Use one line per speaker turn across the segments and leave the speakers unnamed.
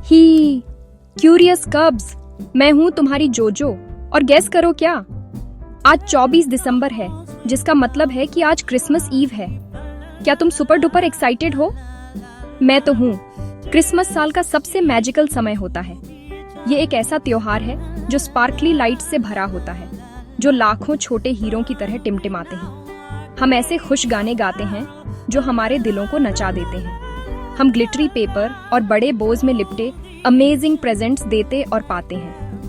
ही curious कब्स, मैं हूं तुम्हारी जोजो। और गेस करो क्या, आज 24 दिसंबर है, जिसका मतलब है कि आज क्रिसमस ईव है। क्या तुम सुपर डुपर एक्साइटेड हो? मैं तो हूं। क्रिसमस साल का सबसे मैजिकल समय होता है। ये एक ऐसा त्योहार है जो स्पार्कली लाइट्स से भरा होता है, जो लाखों छोटे हीरों की तरह टिमटिमाते हैं। हम ऐसे खुश गाने गाते हैं जो हमारे दिलों को नचा देते हैं। हम ग्लिटरी पेपर और बड़े बोझ में लिपटे अमेजिंग प्रेजेंट्स देते और पाते हैं।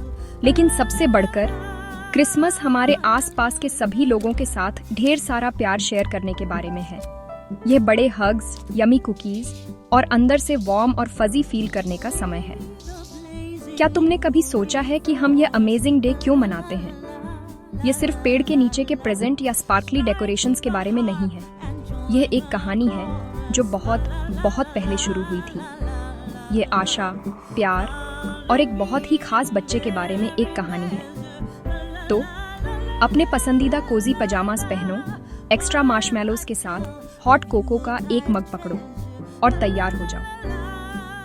लेकिन सबसे बढ़कर क्रिसमस हमारे आसपास के सभी लोगों के साथ ढेर सारा प्यार शेयर करने के बारे में है। यह बड़े हग्स, यमी कुकीज और अंदर से वार्म और फजी फील करने का समय है। क्या तुमने कभी सोचा है कि हम यह अमेजिंग डे क्यों मनाते हैं? यह सिर्फ पेड़ के नीचे के प्रेजेंट या स्पार्कली डेकोरेशंस के बारे में नहीं है। यह एक कहानी है जो बहुत बहुत पहले शुरू हुई थी। ये आशा, प्यार और एक बहुत ही खास बच्चे के बारे में एक कहानी है। तो अपने पसंदीदा कोजी पजामास पहनो, एक्स्ट्रा मार्शमैलोज के साथ हॉट कोको का एक मग पकड़ो और तैयार हो जाओ।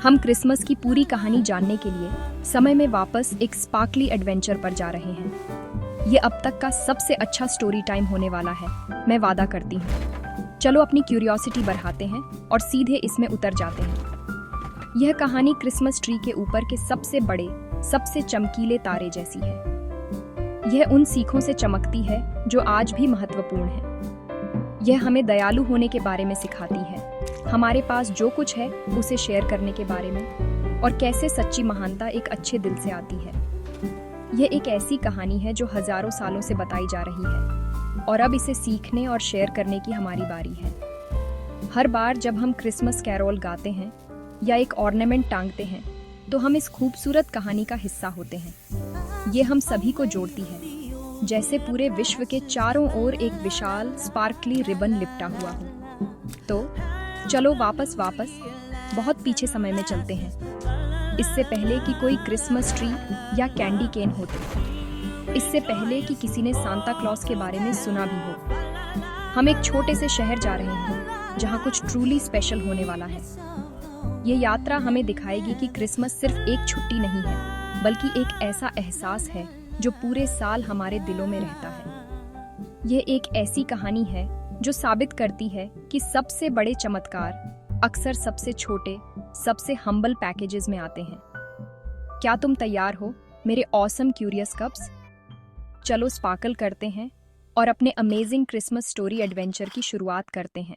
हम क्रिसमस की पूरी कहानी जानने के लिए समय में वापस एक स्पार्कली एडवेंचर पर जा रहे हैं। ये अब तक का सबसे अच्छा स्टोरी टाइम होने वाला है, मैं वादा करती हूँ। चलो अपनी क्यूरियोसिटी बढ़ाते हैं और सीधे इसमें उतर जाते हैं। यह कहानी क्रिसमस ट्री के ऊपर के सबसे बड़े, सबसे चमकीले तारे जैसी है। यह उन सीखों से चमकती है जो आज भी महत्वपूर्ण है। यह हमें दयालु होने के बारे में सिखाती है, हमारे पास जो कुछ है उसे शेयर करने के बारे में, और कैसे सच्ची महानता एक अच्छे दिल से आती है। यह एक ऐसी कहानी है जो हजारों सालों से बताई जा रही है, और अब इसे सीखने और शेयर करने की हमारी बारी है। हर बार जब हम क्रिसमस कैरोल गाते हैं या एक ऑर्नामेंट टांगते हैं, तो हम इस खूबसूरत कहानी का हिस्सा होते हैं। ये हम सभी को जोड़ती है, जैसे पूरे विश्व के चारों ओर एक विशाल स्पार्कली रिबन लिपटा हुआ हो। तो चलो वापस बहुत पीछे समय में चलते हैं, इससे पहले कि कोई क्रिसमस ट्री या कैंडी केन होते, इससे पहले कि किसी ने सांता क्लॉज के बारे में सुना भी हो। हम एक छोटे से शहर जा रहे हैं जहां कुछ ट्रूली स्पेशल होने वाला है। ये यात्रा हमें दिखाएगी कि क्रिसमस सिर्फ एक छुट्टी नहीं है, बल्कि एक ऐसा एहसास है जो पूरे साल हमारे दिलों में रहता है। ये एक ऐसी कहानी है जो साबित करती है कि सबसे बड़े चमत्कार अक्सर सबसे छोटे, सबसे हम्बल पैकेजेस में आते हैं। क्या तुम तैयार हो मेरे ऑसम क्यूरियस कप्स? चलो स्पार्कल करते हैं और अपने अमेजिंग क्रिसमस स्टोरी एडवेंचर की शुरुआत करते हैं।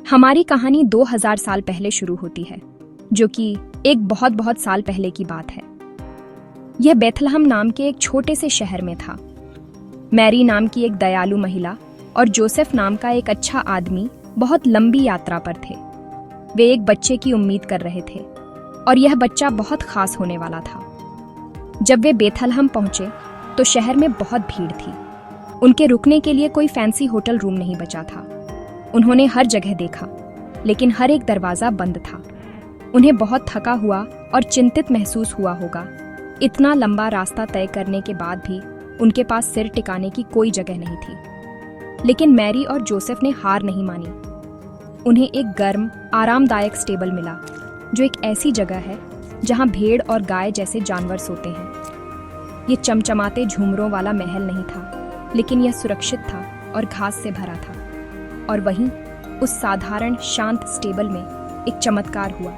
हमारी कहानी 2000 साल पहले शुरू होती है, जो कि एक बहुत बहुत साल पहले की बात है। यह बेथलहम नाम के एक छोटे से शहर में था। मैरी नाम की एक दयालु महिला और जोसेफ नाम का एक अच्छा आदमी बहुत लंबी यात्रा पर थे। वे एक बच्चे की उम्मीद कर रहे थे, और यह बच्चा बहुत खास होने वाला था। जब वे बेथलहम पहुंचे तो शहर में बहुत भीड़ थी। उनके रुकने के लिए कोई फैंसी होटल रूम नहीं बचा था। उन्होंने हर जगह देखा, लेकिन हर एक दरवाजा बंद था। उन्हें बहुत थका हुआ और चिंतित महसूस हुआ होगा। इतना लंबा रास्ता तय करने के बाद भी उनके पास सिर टिकाने की कोई जगह नहीं थी। लेकिन मैरी और जोसेफ ने हार नहीं मानी। उन्हें एक गर्म, आरामदायक स्टेबल मिला, जो एक ऐसी जगह है जहां भेड़ और गाय जैसे जानवर सोते हैं। ये चमचमाते झूमरों वाला महल नहीं था, लेकिन यह सुरक्षित था और घास से भरा था। और वहीं उस साधारण शांत स्टेबल में एक चमत्कार हुआ।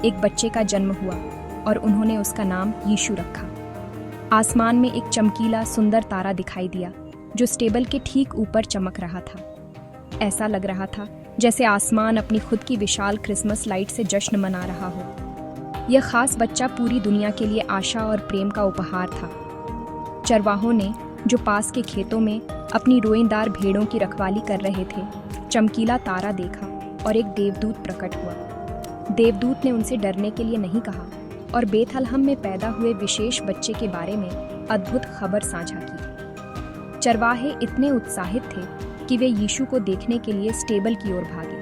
एक बच्चे का जन्म हुआ और उन्होंने उसका नाम यीशु रखा। आसमान में एक चमकीला सुंदर तारा दिखाई दिया, जो स्टेबल के ठीक ऊपर चमक रहा था। ऐसा लग रहा था जैसे आसमान अपनी खुद की विशाल क्रिसमस लाइट से जश्न मना रहा हो। यह खास बच्चा पूरी दुनिया के लिए आशा और प्रेम का उपहार था। चरवाहों ने, जो पास के खेतों में अपनी रोएंदार भेड़ों की रखवाली कर रहे थे, चमकीला तारा देखा और एक देवदूत प्रकट हुआ। देवदूत ने उनसे डरने के लिए नहीं कहा और बेथलहम में पैदा हुए विशेष बच्चे के बारे में अद्भुत खबर साझा की। चरवाहे इतने उत्साहित थे कि वे यीशु को देखने के लिए स्टेबल की ओर भागे।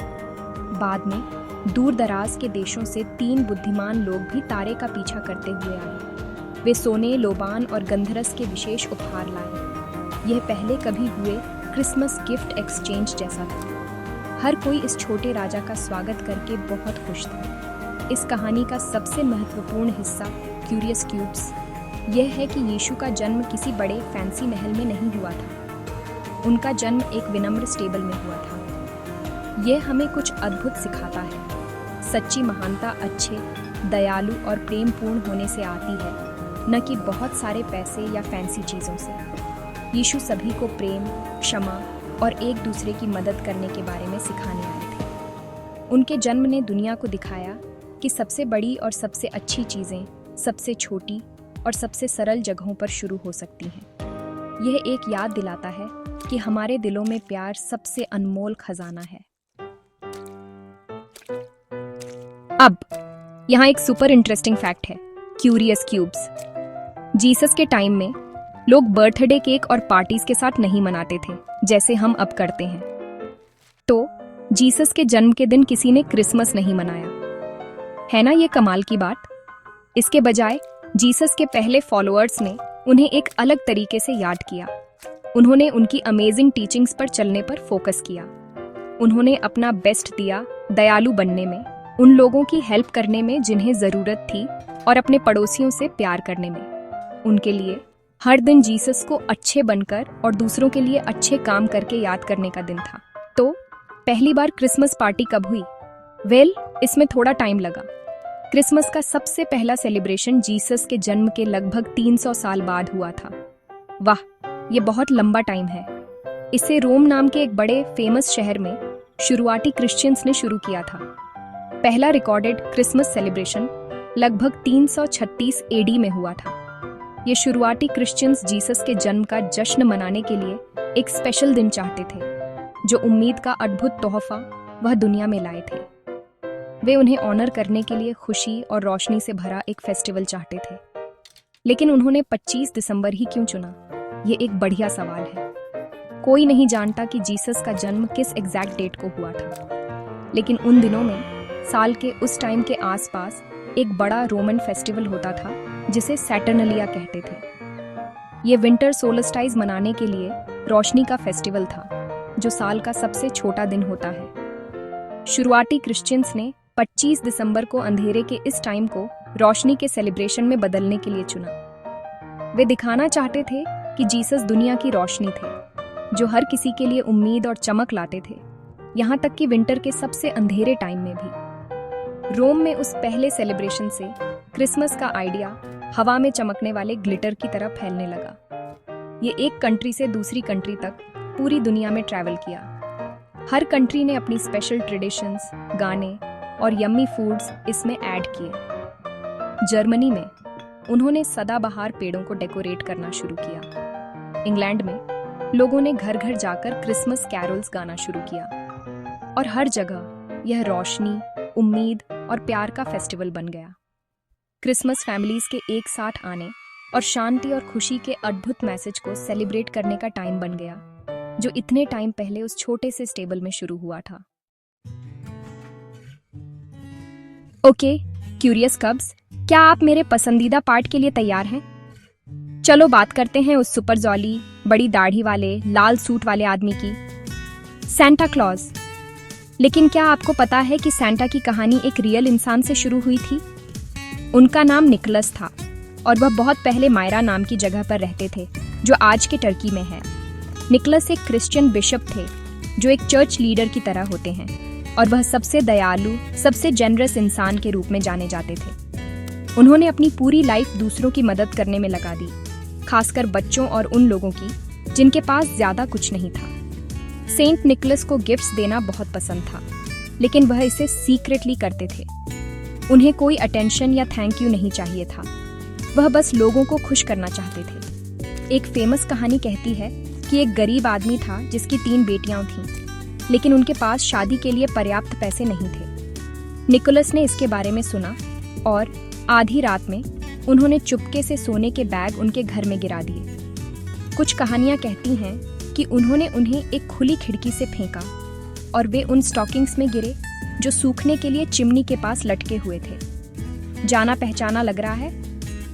बाद में दूर दराज के देशों से 3 बुद्धिमान लोग भी तारे का पीछा करते हुए आए। वे सोने, लोबान और गंधरस के विशेष उपहार लाए। यह पहले कभी हुए क्रिसमस गिफ्ट एक्सचेंज जैसा था। हर कोई इस छोटे राजा का स्वागत करके बहुत खुश था। इस कहानी का सबसे महत्वपूर्ण हिस्सा क्यूरियस क्यूब्स यह है कि यीशु का जन्म किसी बड़े फैंसी महल में नहीं हुआ था। उनका जन्म एक विनम्र स्टेबल में हुआ था। यह हमें कुछ अद्भुत सिखाता है। सच्ची महानता अच्छे, दयालु और प्रेमपूर्ण होने से आती है, न कि बहुत सारे पैसे या फैंसी चीज़ों से। यीशु सभी को प्रेम, क्षमा और एक दूसरे की मदद करने के बारे में सिखाने आए थे। उनके जन्म ने दुनिया को दिखाया कि सबसे बड़ी और सबसे अच्छी चीज़ें सबसे छोटी और सबसे सरल जगहों पर शुरू हो सकती हैं। यह एक याद दिलाता है कि हमारे दिलों में प्यार सबसे अनमोल खजाना है। अब यहाँ एक सुपर इंटरेस्टिंग फैक्ट है, क्यूरियस क्यूब्स। जीसस के टाइम में लोग बर्थडे केक और पार्टीज के साथ नहीं मनाते थे जैसे हम अब करते हैं। तो जीसस के जन्म के दिन किसी ने क्रिसमस नहीं मनाया, है ना ये कमाल की बात। इसके बजाय जीसस के पहले फॉलोअर्स ने उन्हें एक अलग तरीके से याद किया। उन्होंने उनकी अमेजिंग टीचिंग्स पर चलने पर फोकस किया। उन्होंने अपना बेस्ट दिया दयालु बनने में, उन लोगों की हेल्प करने में जिन्हें जरूरत थी, और अपने पड़ोसियों से प्यार करने में। उनके लिए हर दिन जीसस को अच्छे बनकर और दूसरों के लिए अच्छे काम करके याद करने का दिन था। तो पहली बार क्रिसमस पार्टी कब हुई? इसमें थोड़ा टाइम लगा। क्रिसमस का सबसे पहला सेलिब्रेशन जीसस के जन्म के लगभग 300 साल बाद हुआ था। वाह, ये बहुत लंबा टाइम है। इसे रोम नाम के एक बड़े फेमस शहर में शुरुआती क्रिश्चियंस ने शुरू किया था। पहला रिकॉर्डेड क्रिसमस सेलिब्रेशन लगभग 336 एडी में हुआ था। ये शुरुआती क्रिश्चियंस जीसस के जन्म का जश्न मनाने के लिए एक स्पेशल दिन चाहते थे, जो उम्मीद का अद्भुत तोहफा वह दुनिया में लाए थे। वे उन्हें ऑनर करने के लिए खुशी और रोशनी से भरा एक फेस्टिवल चाहते थे। लेकिन उन्होंने 25 दिसंबर ही क्यों चुना? ये एक बढ़िया सवाल है। कोई नहीं जानता कि जीसस का जन्म किस एग्जैक्ट डेट को हुआ था, लेकिन उन दिनों में साल के उस टाइम के आसपास एक बड़ा रोमन फेस्टिवल होता था जिसे सैटर्नलिया कहते थे। ये विंटर सोलस्टाइज मनाने के लिए रोशनी का फेस्टिवल था, जो साल का सबसे छोटा दिन होता है। शुरुआती क्रिश्चियंस ने 25 दिसंबर को अंधेरे के इस टाइम को रोशनी के सेलिब्रेशन में बदलने के लिए चुना। वे दिखाना चाहते थे कि जीसस दुनिया की रोशनी थे, जो हर किसी के लिए उम्मीद और चमक लाते थे, यहाँ तक कि विंटर के सबसे अंधेरे टाइम में भी। रोम में उस पहले सेलिब्रेशन से क्रिसमस का आइडिया हवा में चमकने वाले ग्लिटर की तरह फैलने लगा। ये एक कंट्री से दूसरी कंट्री तक पूरी दुनिया में ट्रैवल किया। हर कंट्री ने अपनी स्पेशल ट्रेडिशंस, गाने और यम्मी फूड्स इसमें ऐड किए। जर्मनी में उन्होंने सदाबहार पेड़ों को डेकोरेट करना शुरू किया। इंग्लैंड में लोगों ने घर घर जाकर क्रिसमस कैरोल्स गाना शुरू किया, और हर जगह यह रोशनी, उम्मीद और प्यार का फेस्टिवल बन गया। क्रिसमस फैमिलीज के एक साथ आने और शांति और खुशी के अद्भुत मैसेज को सेलिब्रेट करने का टाइम बन गया, जो इतने टाइम पहले उस छोटे से स्टेबल में शुरू हुआ था। ओके, क्यूरियस कब्स, क्या आप मेरे पसंदीदा पार्ट के लिए तैयार हैं? चलो बात करते हैं उस सुपर जॉली, बड़ी दाढ़ी वाले, लाल सूट वाले आदमी की, सैंटा क्लॉज। लेकिन क्या आपको पता है कि सैंटा की कहानी एक रियल इंसान से शुरू हुई थी? उनका नाम निकोलस था, और वह बहुत पहले मायरा नाम की जगह पर रहते थे, जो आज के टर्की में है। निकोलस एक क्रिश्चियन बिशप थे, जो एक चर्च लीडर की तरह होते हैं, और वह सबसे दयालु, सबसे जेनरस इंसान के रूप में जाने जाते थे। उन्होंने अपनी पूरी लाइफ दूसरों की मदद करने में लगा दी, खासकर बच्चों और उन लोगों की जिनके पास ज्यादा कुछ नहीं था। सेंट निकोलस को गिफ्ट्स देना बहुत पसंद था, लेकिन वह इसे सीक्रेटली करते थे। उन्हें कोई अटेंशन या थैंक यू नहीं चाहिए था, वह बस लोगों को खुश करना चाहते थे। एक फेमस कहानी कहती है कि एक गरीब आदमी था जिसकी 3 बेटियां थीं, लेकिन उनके पास शादी के लिए पर्याप्त पैसे नहीं थे। निकोलस ने इसके बारे में सुना, और आधी रात में उन्होंने चुपके से सोने के बैग उनके घर में गिरा दिए। कुछ कहानियां कहती हैं कि उन्होंने उन्हें एक खुली खिड़की से फेंका, और वे उन स्टॉकिंग्स में गिरे जो सूखने के लिए चिमनी के पास लटके हुए थे। जाना पहचाना लग रहा है,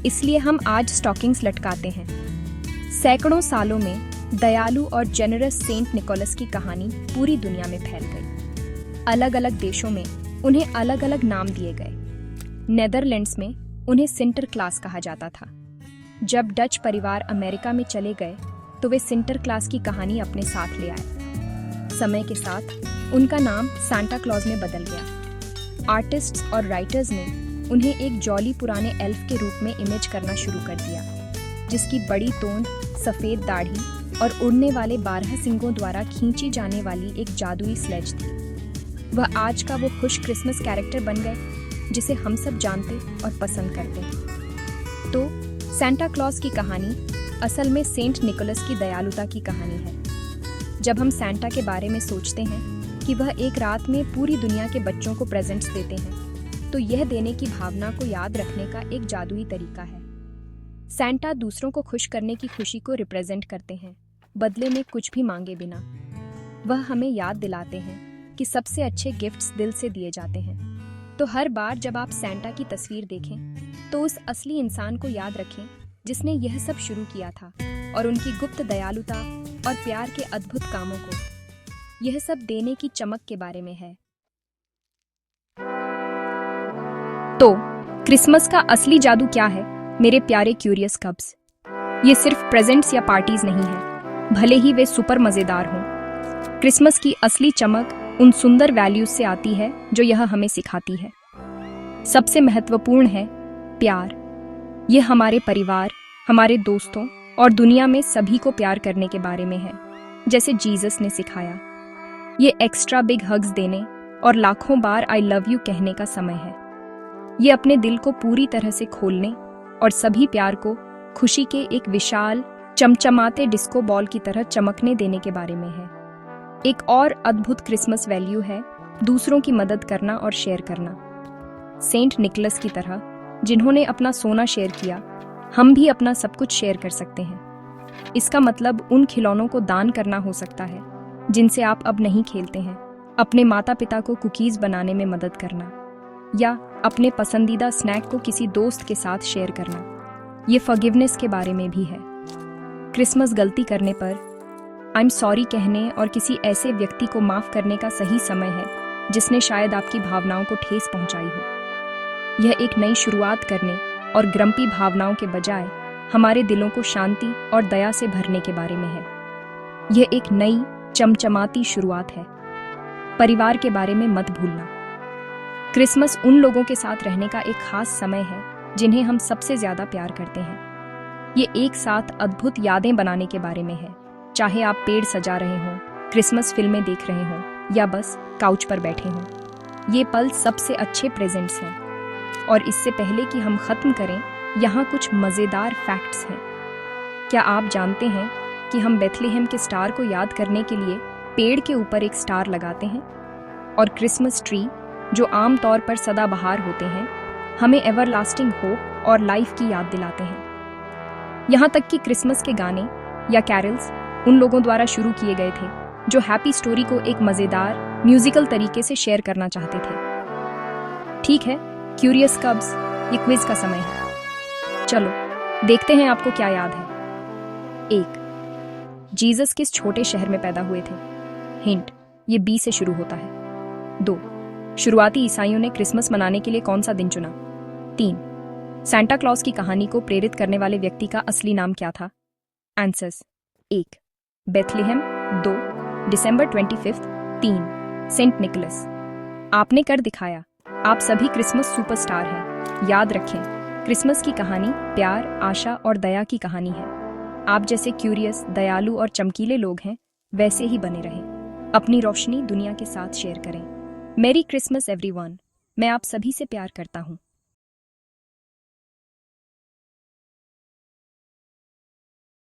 इसलिए हम आज स्टॉकिंग्स लटकाते हैं। सैकड़ों सालों में दयालु और जेनरस सेंट निकोलस की कहानी पूरी दुनिया में फैल गई। अलग अलग देशों में उन्हें अलग अलग नाम दिए गए। नेदरलैंड्स में उन्हें सिंटरक्लास कहा जाता था। जब डच परिवार अमेरिका में चले गए तो वे सिंटरक्लास की कहानी अपने साथ ले आए। समय के साथ उनका नाम सांता क्लॉज में बदल गया। आर्टिस्ट्स और राइटर्स ने उन्हें एक जॉली पुराने एल्फ के रूप में इमेज करना शुरू कर दिया, जिसकी बड़ी तोंद, सफ़ेद दाढ़ी और उड़ने वाले 12 सिंगों द्वारा खींची जाने वाली एक जादुई स्लेज थी। वह आज का वो खुश क्रिसमस कैरेक्टर बन गए जिसे हम सब जानते और पसंद करते हैं। तो सांता क्लॉज की कहानी असल में सेंट निकोलस की दयालुता की कहानी है। जब हम सांता के बारे में सोचते हैं कि वह एक रात में पूरी दुनिया के बच्चों को प्रेजेंट्स देते हैं, तो यह देने की भावना को याद रखने का एक जादुई तरीका है। सांता दूसरों को खुश करने की खुशी को रिप्रेजेंट करते हैं, बदले में कुछ भी मांगे बिना। वह हमें याद दिलाते हैं कि सबसे अच्छे गिफ्ट्स दिल से दिए जाते हैं। तो हर बार जब आप सांता की तस्वीर देखें तो उस असली इंसान को याद रखें जिसने यह सब शुरू किया था, और उनकी गुप्त दयालुता और प्यार के अद्भुत कामों को। यह सब देने की चमक के बारे में है। तो क्रिसमस का असली जादू क्या है मेरे प्यारे क्यूरियस कब्स? ये सिर्फ प्रेजेंट्स या पार्टीज नहीं है, भले ही वे सुपर मजेदार हों। क्रिसमस की असली चमक उन सुंदर वैल्यूज से आती है जो यह हमें सिखाती है। सबसे महत्वपूर्ण है प्यार। ये हमारे परिवार, हमारे दोस्तों और दुनिया में सभी को प्यार करने के बारे में है, जैसे जीसस ने सिखाया। ये एक्स्ट्रा बिग हग्स देने और लाखों बार आई लव यू कहने का समय है। ये अपने दिल को पूरी तरह से खोलने और सभी प्यार को खुशी के एक विशाल चमचमाते डिस्को बॉल की तरह चमकने देने के बारे में है। एक और अद्भुत क्रिसमस वैल्यू है दूसरों की मदद करना और शेयर करना। सेंट निकोलस की तरह जिन्होंने अपना सोना शेयर किया, हम भी अपना सब कुछ शेयर कर सकते हैं। इसका मतलब उन खिलौनों को दान करना हो सकता है जिनसे आप अब नहीं खेलते हैं, अपने माता पिता को कुकीज बनाने में मदद करना, या अपने पसंदीदा स्नैक को किसी दोस्त के साथ शेयर करना। ये फॉरगिवनेस के बारे में भी है। क्रिसमस गलती करने पर आई एम सॉरी कहने और किसी ऐसे व्यक्ति को माफ करने का सही समय है जिसने शायद आपकी भावनाओं को ठेस पहुंचाई हो। यह एक नई शुरुआत करने और ग्रम्पी भावनाओं के बजाय हमारे दिलों को शांति और दया से भरने के बारे में है। यह एक नई चमचमाती शुरुआत है। परिवार के बारे में मत भूलना। क्रिसमस उन लोगों के साथ रहने का एक खास समय है जिन्हें हम सबसे ज्यादा प्यार करते हैं। ये एक साथ अद्भुत यादें बनाने के बारे में है, चाहे आप पेड़ सजा रहे हों, क्रिसमस फिल्में देख रहे हों या बस काउच पर बैठे हों। ये पल सबसे अच्छे प्रेजेंट्स हैं। और इससे पहले कि हम खत्म करें, यहाँ कुछ मज़ेदार फैक्ट्स हैं। क्या आप जानते हैं कि हम बेथलेहेम के स्टार को याद करने के लिए पेड़ के ऊपर एक स्टार लगाते हैं? और क्रिसमस ट्री, जो आमतौर पर सदाबहार होते हैं, हमें एवरलास्टिंग होप और लाइफ की याद दिलाते हैं। यहाँ तक कि क्रिसमस के गाने या कैरल्स उन लोगों द्वारा शुरू किए गए थे जो हैप्पी स्टोरी को एक मज़ेदार म्यूजिकल तरीके से शेयर करना चाहते थे। ठीक है क्यूरियस कब्स, ये क्विज का समय है। चलो देखते हैं आपको क्या याद है। 1. जीसस किस छोटे शहर में पैदा हुए थे? हिंट, ये बी से शुरू होता है। 2. शुरुआती ईसाइयों ने क्रिसमस मनाने के लिए कौन सा दिन चुना? 3. सांता क्लॉज की कहानी को प्रेरित करने वाले व्यक्ति का असली नाम क्या था? आंसर्स: 1. बेथलेहेम। 2. दिसंबर 25। 3. Saint Nicholas. आपने कर दिखाया। आप सभी क्रिसमस सुपरस्टार हैं। याद रखें, क्रिसमस की कहानी प्यार, आशा और दया की कहानी है। आप जैसे क्यूरियस, दयालु और चमकीले लोग हैं, वैसे ही बने रहें। अपनी रोशनी दुनिया के साथ शेयर करें। मेरी क्रिसमस एवरीवन। मैं आप सभी से प्यार करता हूँ।